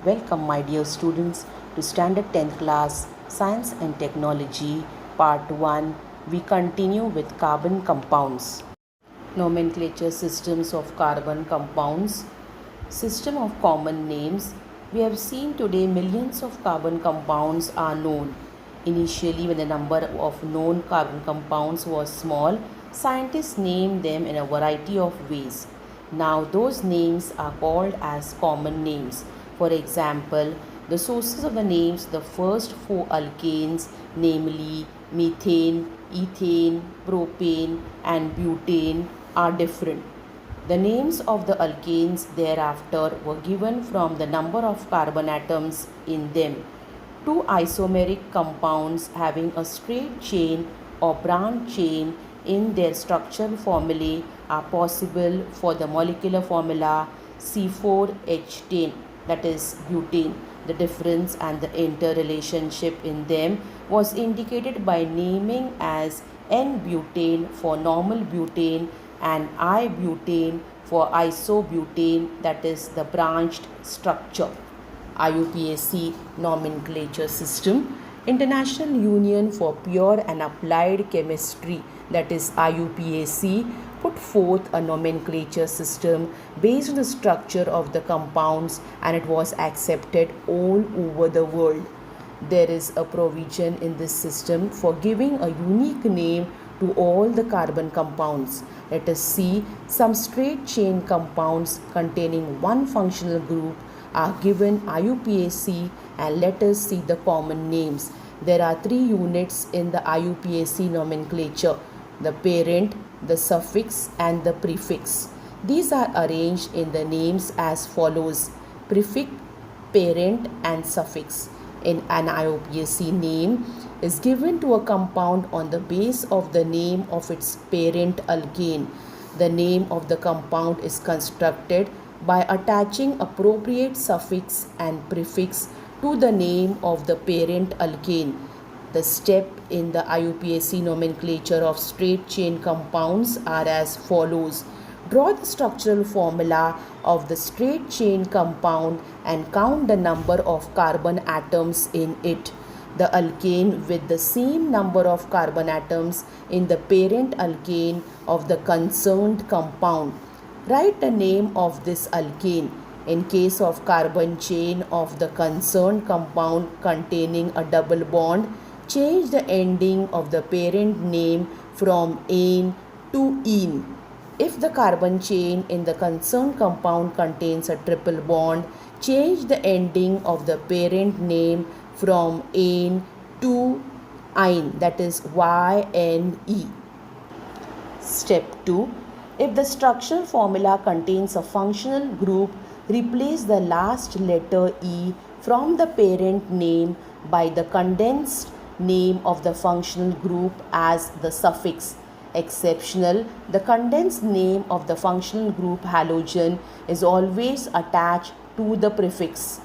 Welcome, my dear students, to Standard 10th Class Science and Technology Part 1. We continue with carbon compounds. Nomenclature systems of carbon compounds. System of common names. We have seen today millions of carbon compounds are known. Initially, when the number of known carbon compounds was small, scientists named them in a variety of ways. Now, those names are called as common names. For example, the sources of the names, the first four alkanes, namely methane, ethane, propane, and butane, are different. The names of the alkanes thereafter were given from the number of carbon atoms in them. Two isomeric compounds having a straight chain or branch chain in their structural formulae are possible for the molecular formula C4H10, that is butane. The difference and the interrelationship in them was indicated by naming as N-butane for normal butane and I-butane for isobutane, that is the branched structure. IUPAC nomenclature system. International Union for Pure and Applied Chemistry, that is IUPAC, put forth a nomenclature system based on the structure of the compounds, and it was accepted all over the world. There is a provision in this system for giving a unique name to all the carbon compounds. Let us see some straight chain compounds containing one functional group are given IUPAC, and let us see the common names. There are three units in the IUPAC nomenclature: the parent, the suffix, and the prefix. These are arranged in the names as follows: prefix, parent, and suffix. In an IUPAC name is given to a compound on the base of the name of its parent alkane. The name of the compound is constructed by attaching appropriate suffix and prefix to the name of the parent alkane. The steps in the IUPAC nomenclature of straight chain compounds are as follows. Draw the structural formula of the straight chain compound and count the number of carbon atoms in it. The alkane with the same number of carbon atoms in the parent alkane of the concerned compound. Write the name of this alkane. In case of carbon chain of the concerned compound containing a double bond, change the ending of the parent name from "-ane" to "-ene". If the carbon chain in the concerned compound contains a triple bond, change the ending of the parent name from "-ane" to "-ine", that is YNE. Step 2. If the structural formula contains a functional group, replace the last letter E from the parent name by the condensed name of the functional group as the suffix. Exceptional, the condensed name of the functional group halogen is always attached to the prefix.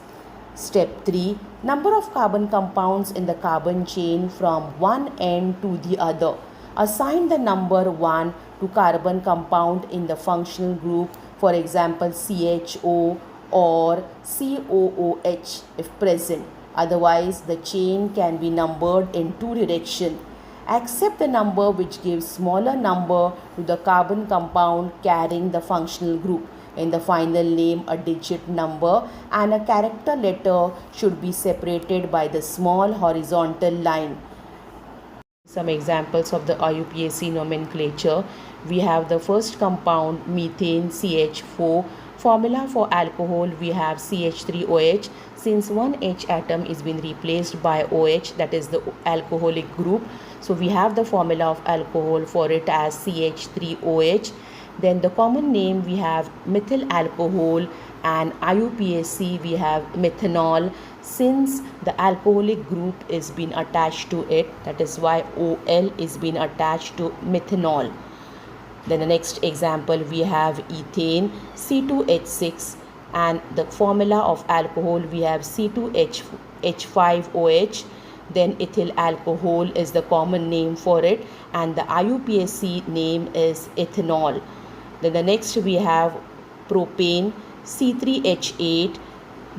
Step 3. Number of carbon compounds in the carbon chain from one end to the other. Assign the number 1 to carbon compound in the functional group, for example CHO or COOH if present. Otherwise, the chain can be numbered in two directions. Accept the number which gives smaller number to the carbon compound carrying the functional group. In the final name, a digit number and a character letter should be separated by the small horizontal line. Some examples of the IUPAC nomenclature. We have the first compound methane CH4. Formula for alcohol, we have CH3OH. Since one H atom is been replaced by OH, that is the alcoholic group, so we have the formula of alcohol for it as CH3OH. Then the common name, we have methyl alcohol, and IUPAC we have methanol. Since the alcoholic group is been attached to it, that is why OL is been attached to methanol. Then the next example, we have ethane C2H6, and the formula of alcohol we have C2H5OH. Then ethyl alcohol is the common name for it, and the IUPAC name is ethanol. Then the next we have propane C3H8.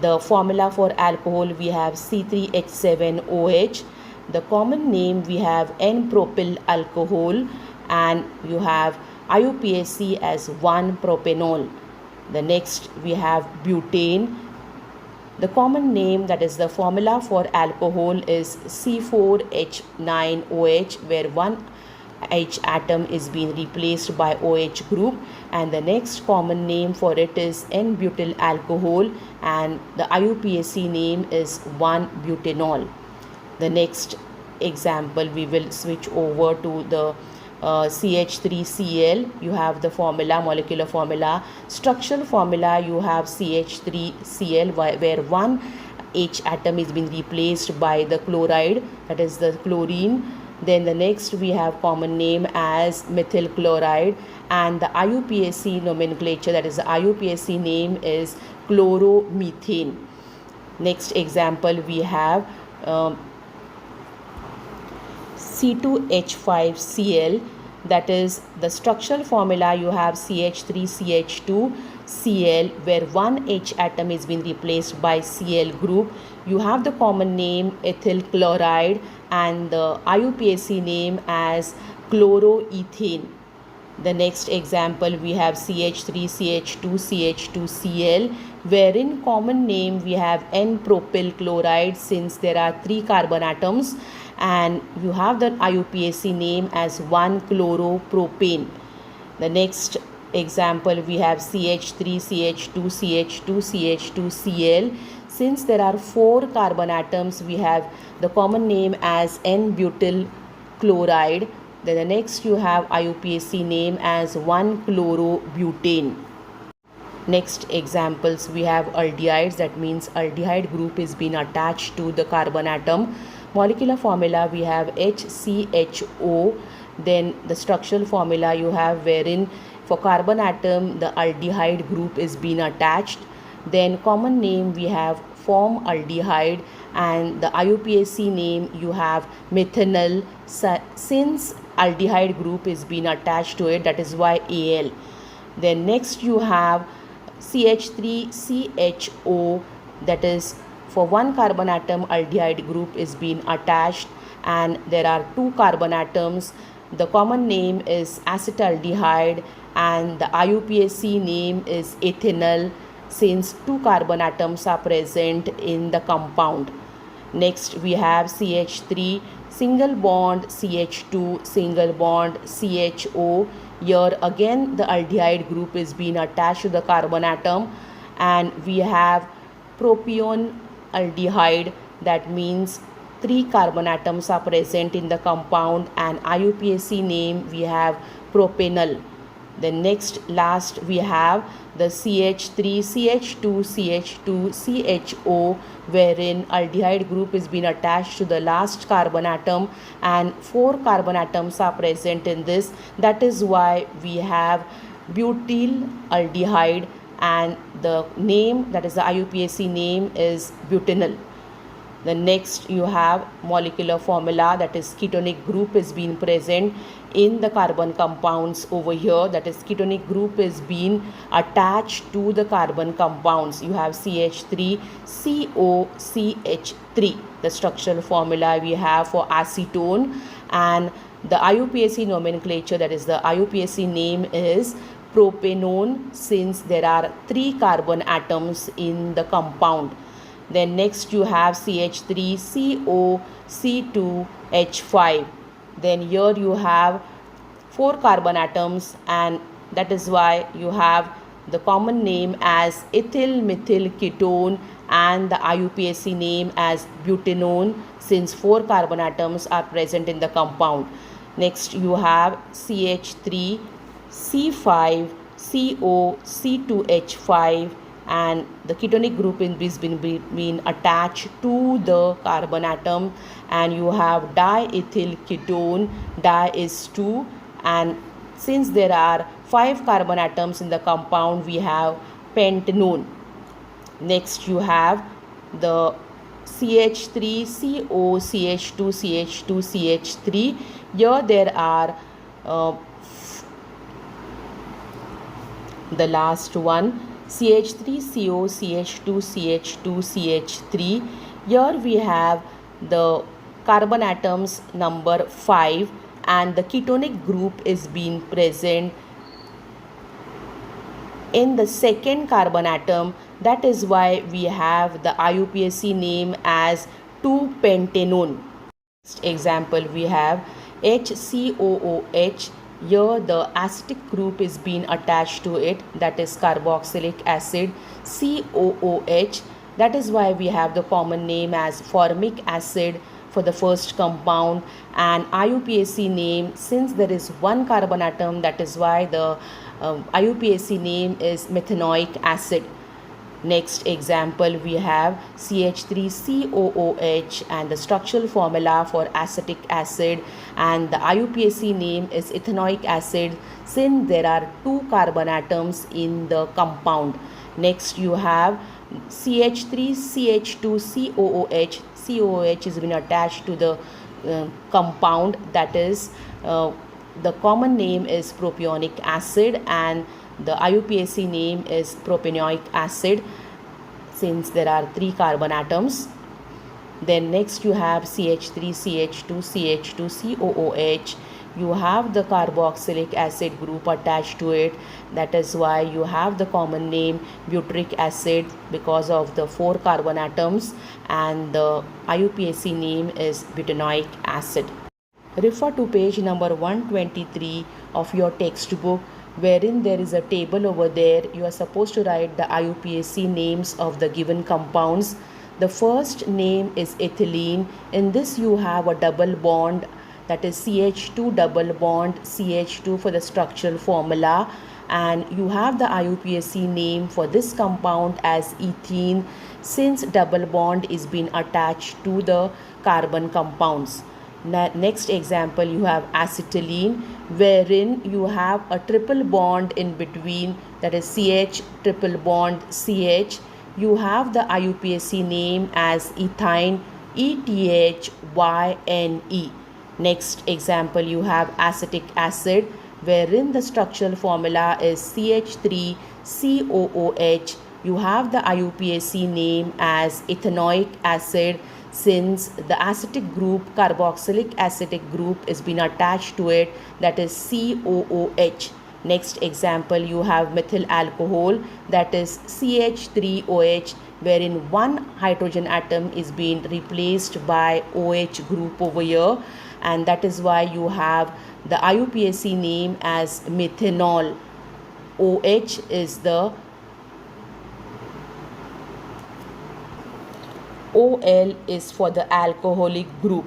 The formula for alcohol, we have C3H7OH. The common name, we have N-propyl alcohol, and you have IUPAC as 1-propanol. The next we have butane. The common name, that is the formula for alcohol, is C4H9OH, where one H atom is being replaced by OH group, and the next common name for it is N-butyl alcohol, and the IUPAC name is 1-butanol. The next example, we will switch over to the CH3Cl. You have the formula, molecular formula. Structural formula, you have CH3Cl, where one H atom is being replaced by the chloride, that is the chlorine. Then the next we have common name as methyl chloride, and the IUPAC nomenclature, that is the IUPAC name is chloromethane. Next example, we have C2H5Cl, that is the structural formula, you have CH3CH2Cl, where one H atom is being replaced by Cl group. You have the common name ethyl chloride, and the IUPAC name as chloroethane. The next example, we have CH3CH2CH2Cl, wherein common name we have N-propyl chloride, since there are 3 carbon atoms, and you have the IUPAC name as 1-chloropropane. The next example, we have CH3CH2CH2CH2Cl. Since there are 4 carbon atoms, we have the common name as N-butyl chloride. Then the next you have IUPAC name as 1-chlorobutane. Next examples, we have aldehydes, that means aldehyde group is being attached to the carbon atom. Molecular formula, we have HCHO. Then the structural formula you have, wherein for carbon atom the aldehyde group is being attached. Then common name we have formaldehyde, and the IUPAC name you have methanol, since aldehyde group is being attached to it, that is why Al. Then next you have CH3CHO, that is for one carbon atom aldehyde group is being attached, and there are 2 carbon atoms. The common name is acetaldehyde, and the IUPAC name is ethanol, since 2 carbon atoms are present in the compound. Next we have CH3 single bond CH2 single bond CHO. Here again the aldehyde group is being attached to the carbon atom, and we have propione aldehyde, that means 3 carbon atoms are present in the compound, and IUPAC name we have propanol. The next last we have the CH3CH2CH2CHO, wherein aldehyde group is being attached to the last carbon atom, and 4 carbon atoms are present in this, that is why we have butyl aldehyde, and the name, that is the IUPAC name is butanol. The next you have molecular formula, that is ketonic group is being present in the carbon compounds over here, that is ketonic group is being attached to the carbon compounds. You have CH3COCH3, the structural formula we have for acetone, and the IUPAC nomenclature, that is the IUPAC name is propanone, since there are 3 carbon atoms in the compound. Then next you have CH3COC2H5. Then here you have 4 carbon atoms, and that is why you have the common name as ethyl methyl ketone, and the IUPAC name as butanone, since 4 carbon atoms are present in the compound. Next you have CH3C5COC2H5, and the ketonic group is been attached to the carbon atom, and you have diethyl ketone, di is 2, and since there are 5 carbon atoms in the compound, we have pentanone. Next you have the CH3COCH2CH2CH3. Here there are the last one, CH3CO, CH2, CH2, CH3. Here we have the carbon atoms number 5 and the ketonic group is being present in the second carbon atom. That is why we have the IUPAC name as 2-pentanone. Next example we have HCOOH. Here the acetic group is being attached to it, that is carboxylic acid. COOH, that is why we have the common name as formic acid for the first compound, and IUPAC name, since there is one carbon atom, that is why the IUPAC name is methanoic acid. Next example we have CH3COOH and the structural formula for acetic acid, and the IUPAC name is ethanoic acid since there are two carbon atoms in the compound. Next you have CH3CH2COOH. COOH is been attached to the compound, that is the common name is propionic acid and the IUPAC name is propanoic acid since there are three carbon atoms. Then next you have CH3CH2CH2COOH. You have the carboxylic acid group attached to it, that is why you have the common name butyric acid because of the four carbon atoms, and the IUPAC name is butanoic acid. Refer to page number 123 of your textbook, wherein there is a table over there. You are supposed to write the IUPAC names of the given compounds. The first name is ethylene. In this you have a double bond, that is CH2 double bond CH2 for the structural formula, and you have the IUPAC name for this compound as ethene since double bond is being attached to the carbon compounds. Next example you have acetylene, wherein you have a triple bond in between, that is CH triple bond CH. You have the IUPAC name as ethyne, ETHYNE. Next example you have acetic acid, wherein the structural formula is CH3COOH. You have the IUPAC name as ethanoic acid since the acetic group, carboxylic acetic group, is been attached to it, that is COOH. Next example you have methyl alcohol, that is CH3OH, wherein one hydrogen atom is being replaced by OH group over here, and that is why you have the IUPAC name as methanol. OH is the OL is for the alcoholic group.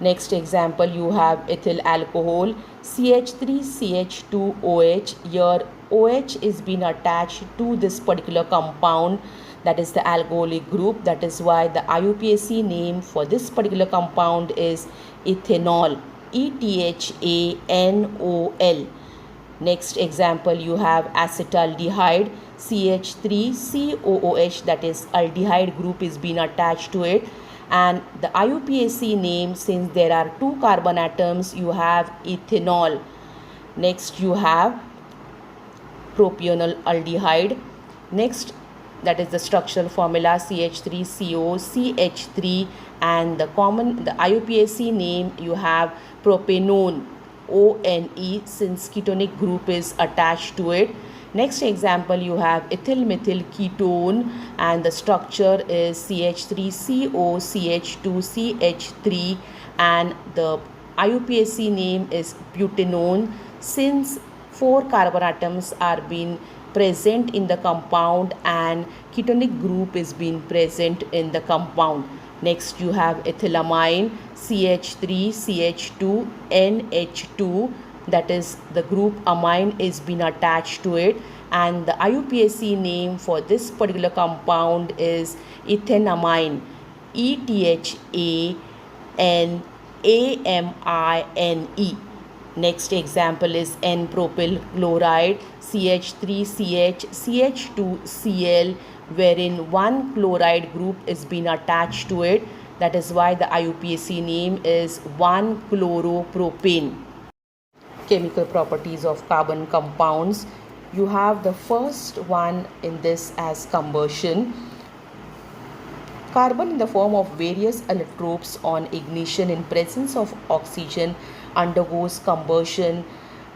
Next example you have ethyl alcohol, CH3CH2OH. Here OH is being attached to this particular compound, that is the alcoholic group. That is why the IUPAC name for this particular compound is ethanol, ETHANOL. Next example you have acetaldehyde, CH3COOH, that is aldehyde group is being attached to it, and the IUPAC name, since there are two carbon atoms, you have ethanol. Next you have propionyl aldehyde. Next, that is the structural formula CH3COCH3, and the IUPAC name you have propanone, ONE, since ketonic group is attached to it. Next example you have ethyl methyl ketone, and the structure is CH3COCH2CH3, and the IUPAC name is butanone since four carbon atoms are being present in the compound and ketonic group is being present in the compound. Next you have ethylamine, CH3CH2NH2, that is the group amine is being attached to it, and the IUPAC name for this particular compound is ethanamine, ETHANAMINE. Next example is N-propyl chloride, CH3CH2Cl, wherein one chloride group is being attached to it. That is why the IUPAC name is 1-chloropropane. Chemical properties of carbon compounds. You have the first one in this as combustion. Carbon in the form of various allotropes on ignition in presence of oxygen undergoes combustion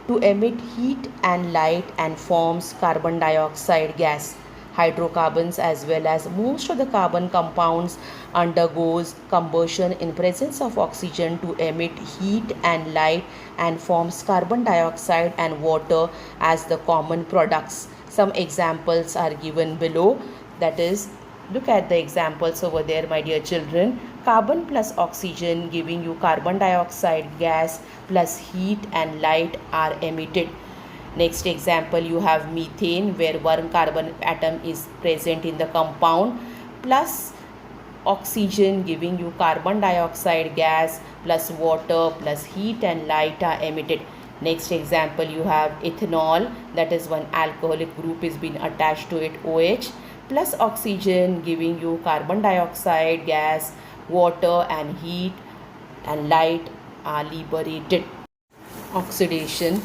to emit heat and light and forms carbon dioxide gas. Hydrocarbons as well as most of the carbon compounds undergoes combustion in presence of oxygen to emit heat and light and forms carbon dioxide and water as the common products. Some examples are given below, that is, look at the examples over there, my dear children. Carbon plus oxygen giving you carbon dioxide gas plus heat and light are emitted. Next example, you have methane, where one carbon atom is present in the compound plus oxygen giving you carbon dioxide gas plus water plus heat and light are emitted. Next example, you have ethanol, that is one alcoholic group is being attached to it, OH, plus oxygen giving you carbon dioxide gas, water and heat and light are liberated. Oxidation,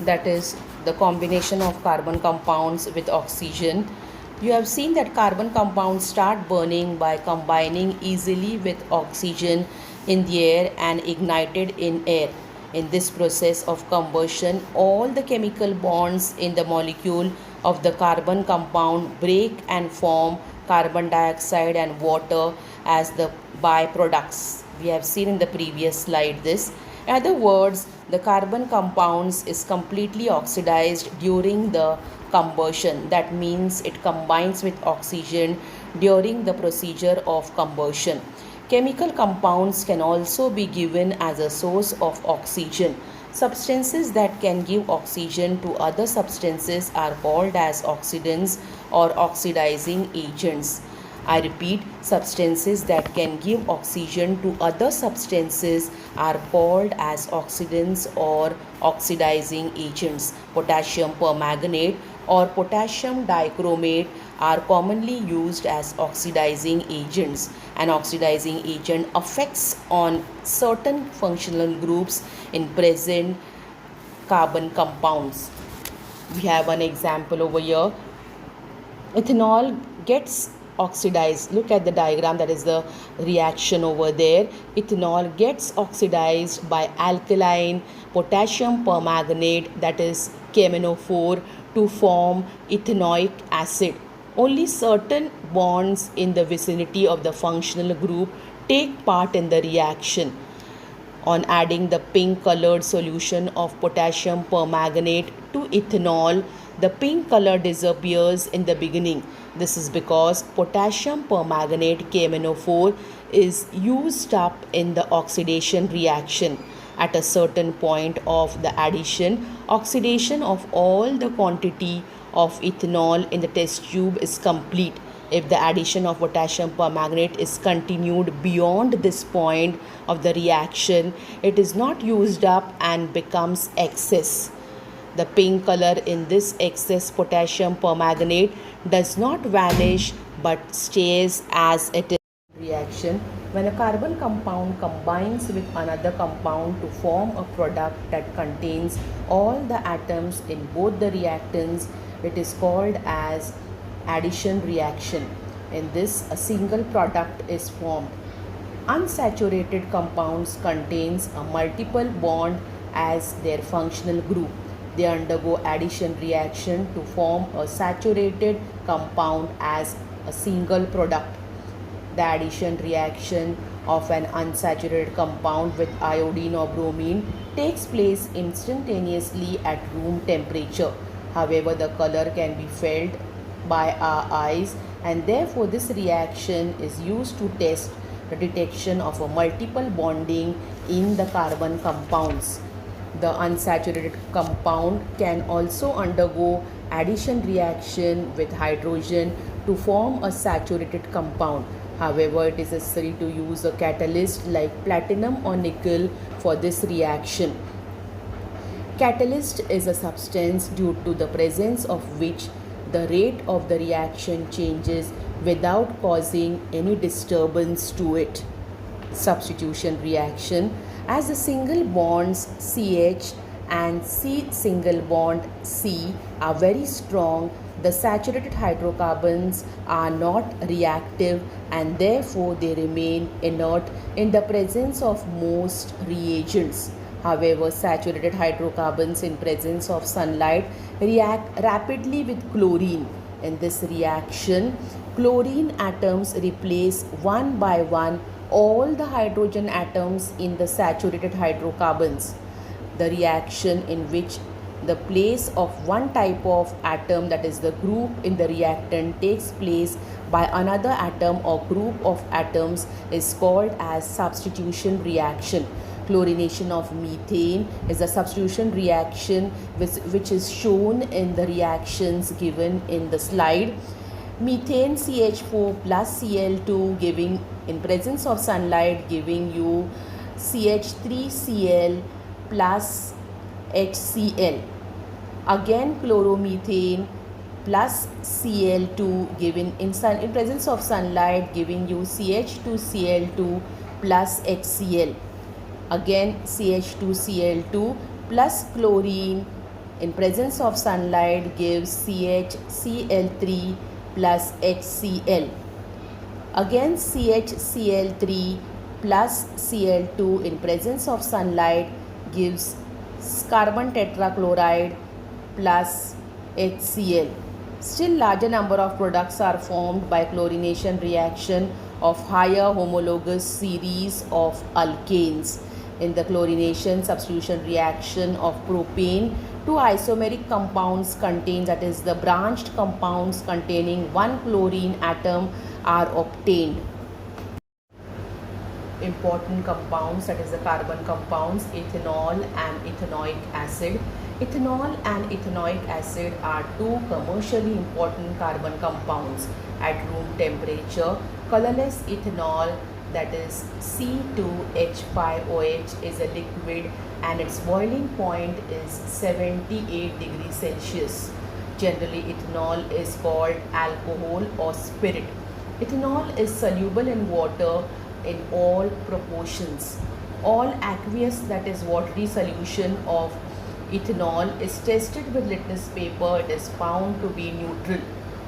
that is the combination of carbon compounds with oxygen. You have seen that carbon compounds start burning by combining easily with oxygen in the air and ignited in air. In this process of combustion, all the chemical bonds in the molecule of the carbon compound break and form carbon dioxide and water as the byproducts. We have seen in the previous slide this. In other words, the carbon compounds is completely oxidized during the combustion. That means it combines with oxygen during the procedure of combustion. Chemical compounds can also be given as a source of oxygen. Substances that can give oxygen to other substances are called as oxidants or oxidizing agents. I repeat, substances that can give oxygen to other substances are called as oxidants or oxidizing agents. Potassium permanganate or potassium dichromate are commonly used as oxidizing agents. An oxidizing agent affects on certain functional groups in present carbon compounds. We have an example over here. Ethanol gets oxidized. Look at the diagram, that is the reaction over there. Ethanol gets oxidized by alkaline potassium permanganate, that is KMnO4, to form ethanoic acid. Only certain bonds in the vicinity of the functional group take part in the reaction. On adding the pink colored solution of potassium permanganate to ethanol, the pink color disappears in the beginning. This is because potassium permanganate KMnO4 is used up in the oxidation reaction. At a certain point of the addition, oxidation of all the quantity of ethanol in the test tube is complete. If the addition of potassium permanganate is continued beyond this point of the reaction, it is not used up and becomes excess. The pink color in this excess potassium permanganate does not vanish but stays as it is. Reaction: when a carbon compound combines with another compound to form a product that contains all the atoms in both the reactants, it is called as addition reaction. In this, a single product is formed. Unsaturated compounds contains a multiple bond as their functional group. They undergo addition reaction to form a saturated compound as a single product. The addition reaction of an unsaturated compound with iodine or bromine takes place instantaneously at room temperature. However, the color can be felt by our eyes, and therefore this reaction is used to test the detection of a multiple bonding in the carbon compounds. The unsaturated compound can also undergo addition reaction with hydrogen to form a saturated compound. However, it is necessary to use a catalyst like platinum or nickel for this reaction. Catalyst is a substance due to the presence of which the rate of the reaction changes without causing any disturbance to it. Substitution reaction: as the single bonds CH and C single bond C are very strong, the saturated hydrocarbons are not reactive and therefore they remain inert in the presence of most reagents. However, saturated hydrocarbons in presence of sunlight react rapidly with chlorine. In this reaction, chlorine atoms replace one by one all the hydrogen atoms in the saturated hydrocarbons. The reaction in which the place of one type of atom, that is the group in the reactant, takes place by another atom or group of atoms is called as substitution reaction. Chlorination of methane is a substitution reaction which is shown in the reactions given in the slide. Methane CH4 plus Cl2 giving in presence of sunlight giving you CH3Cl plus HCl. Again chloromethane plus Cl2 given in presence of sunlight giving you CH2Cl2 plus HCl. Again CH2Cl2 plus chlorine in presence of sunlight gives CHCl3 plus HCl. Again CHCl3 plus Cl2 in presence of sunlight gives carbon tetrachloride plus HCl. Still larger number of products are formed by chlorination reaction of higher homologous series of alkanes. In the chlorination substitution reaction of propane, two isomeric compounds contain, that is the branched compounds containing one chlorine atom are obtained. Important compounds, that is the carbon compounds, ethanol and ethanoic acid. Ethanol and ethanoic acid are two commercially important carbon compounds at room temperature. Colorless ethanol, that is C2H5OH, is a liquid and its boiling point is 78 degrees Celsius. Generally, ethanol is called alcohol or spirit. Ethanol is soluble in water in all proportions. All aqueous, that is watery solution of ethanol is tested with litmus paper. It is found to be neutral.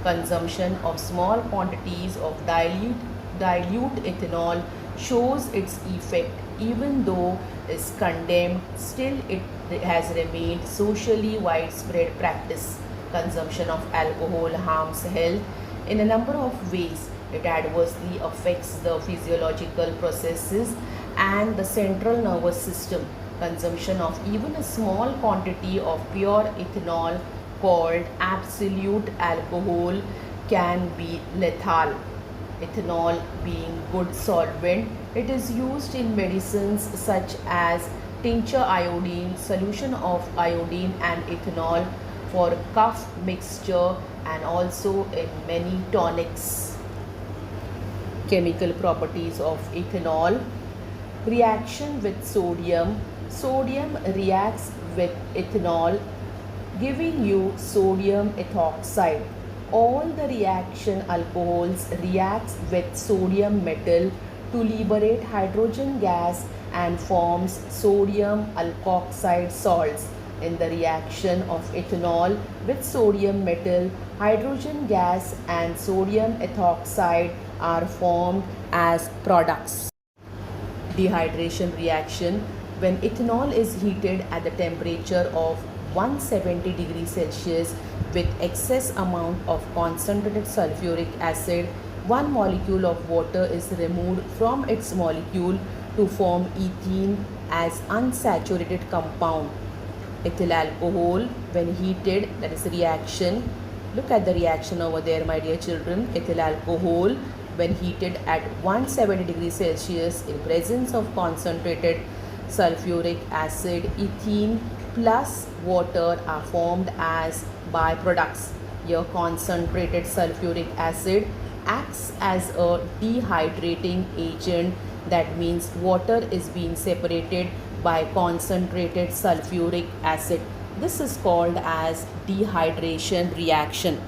Consumption of small quantities of dilute ethanol shows its effect. Even though is condemned, still it has remained socially widespread practice. Consumption of alcohol harms health in a number of ways. It adversely affects the physiological processes and the central nervous system. Consumption of even a small quantity of pure ethanol called absolute alcohol can be lethal. Ethanol being good solvent, it is used in medicines such as tincture iodine, solution of iodine and ethanol for cough mixture, and also in many tonics. Chemical properties of ethanol. Reaction with sodium. Sodium reacts with ethanol giving you sodium ethoxide. All the reaction alcohols reacts with sodium metal to liberate hydrogen gas and forms sodium alkoxide salts. In the reaction of ethanol with sodium metal, hydrogen gas and sodium ethoxide are formed as products. Dehydration reaction. When ethanol is heated at the temperature of 170 degrees Celsius with excess amount of concentrated sulfuric acid, one molecule of water is removed from its molecule to form ethene as unsaturated compound. Ethyl alcohol, when heated, that is reaction. Look at the reaction over there, my dear children. Ethyl alcohol, when heated at 170 degrees Celsius in presence of concentrated sulfuric acid, ethene plus water are formed as byproducts. Here concentrated sulfuric acid acts as a dehydrating agent. That means water is being separated by concentrated sulfuric acid. This is called as dehydration reaction.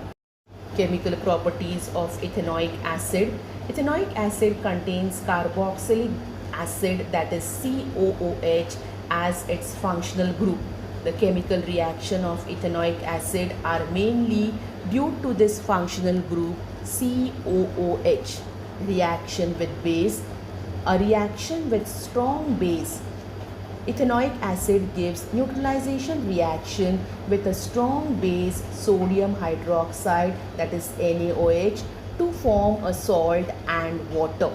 Chemical properties of ethanoic acid. Ethanoic acid contains carboxylic acid, that is COOH, as its functional group. The chemical reaction of ethanoic acid are mainly due to this functional group COOH. Reaction with base. A reaction with strong base. Ethanoic acid gives neutralization reaction with a strong base sodium hydroxide, that is NaOH, to form a salt and water.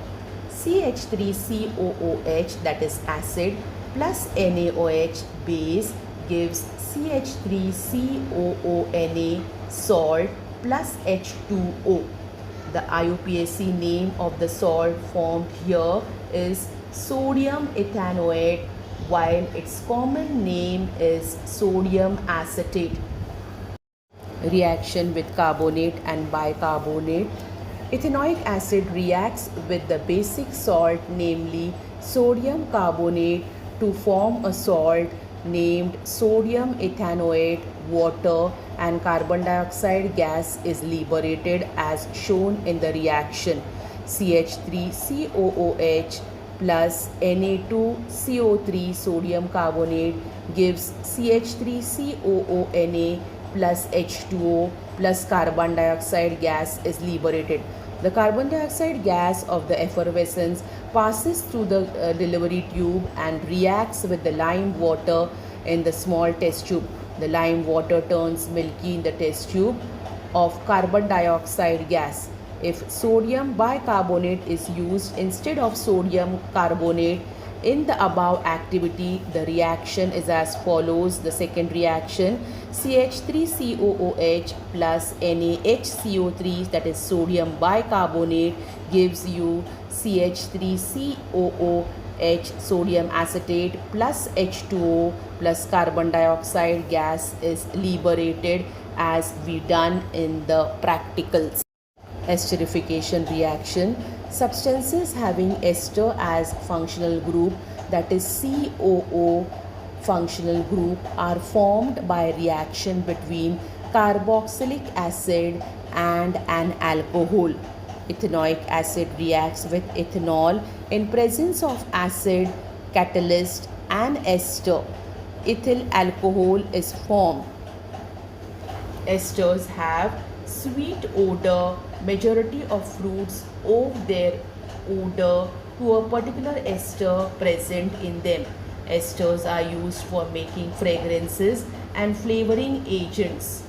CH3COOH, that is acid, plus NaOH base gives CH3COONA salt plus H2O. The IUPAC name of the salt formed here is sodium ethanoate, while its common name is sodium acetate. Reaction with carbonate and bicarbonate. Ethanoic acid reacts with the basic salt, namely sodium carbonate, to form a salt named sodium ethanoate. Water and carbon dioxide gas is liberated as shown in the reaction. CH3COOH plus Na2CO3 sodium carbonate gives CH3COONA plus H2O plus carbon dioxide gas is liberated. The carbon dioxide gas of the effervescence passes through the delivery tube and reacts with the lime water in the small test tube. The lime water turns milky in the test tube of carbon dioxide gas. If sodium bicarbonate is used instead of sodium carbonate in the above activity, the reaction is as follows. The second reaction, CH3COOH plus NaHCO3, that is sodium bicarbonate, gives you CH3COOH sodium acetate plus H2O plus carbon dioxide gas is liberated as we done in the practicals. Esterification reaction. Substances having ester as functional group, that is COO functional group, are formed by reaction between carboxylic acid and an alcohol. Ethanoic acid reacts with ethanol in presence of acid, catalyst and ester. Ethyl alcohol is formed. Esters have sweet odor. Majority of fruits owe their odor to a particular ester present in them. Esters are used for making fragrances and flavoring agents.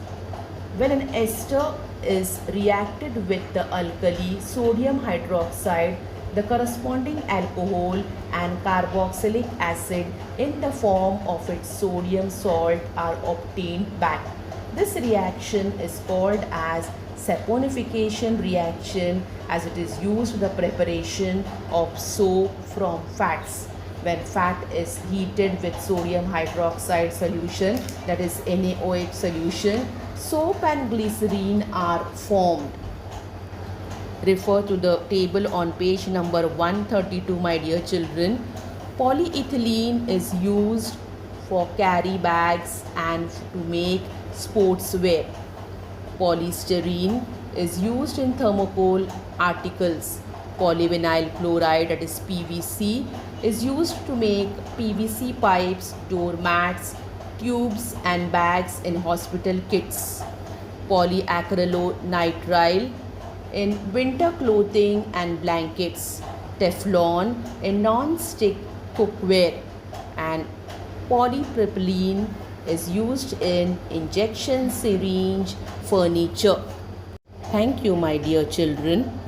When an ester is reacted with the alkali sodium hydroxide, the corresponding alcohol and carboxylic acid in the form of its sodium salt are obtained back. This reaction is called as saponification reaction, as it is used for the preparation of soap from fats. When fat is heated with sodium hydroxide solution, that is NaOH solution, soap and glycerine are formed. Refer to the table on page number 132, my dear children. Polyethylene is used for carry bags and to make sportswear. Polystyrene is used in thermocol articles. Polyvinyl chloride, that is PVC, is used to make PVC pipes, door mats, tubes and bags in hospital kits. Polyacrylonitrile in winter clothing and blankets. Teflon in non-stick cookware. And polypropylene is used in injection syringe furniture. Thank you, my dear children.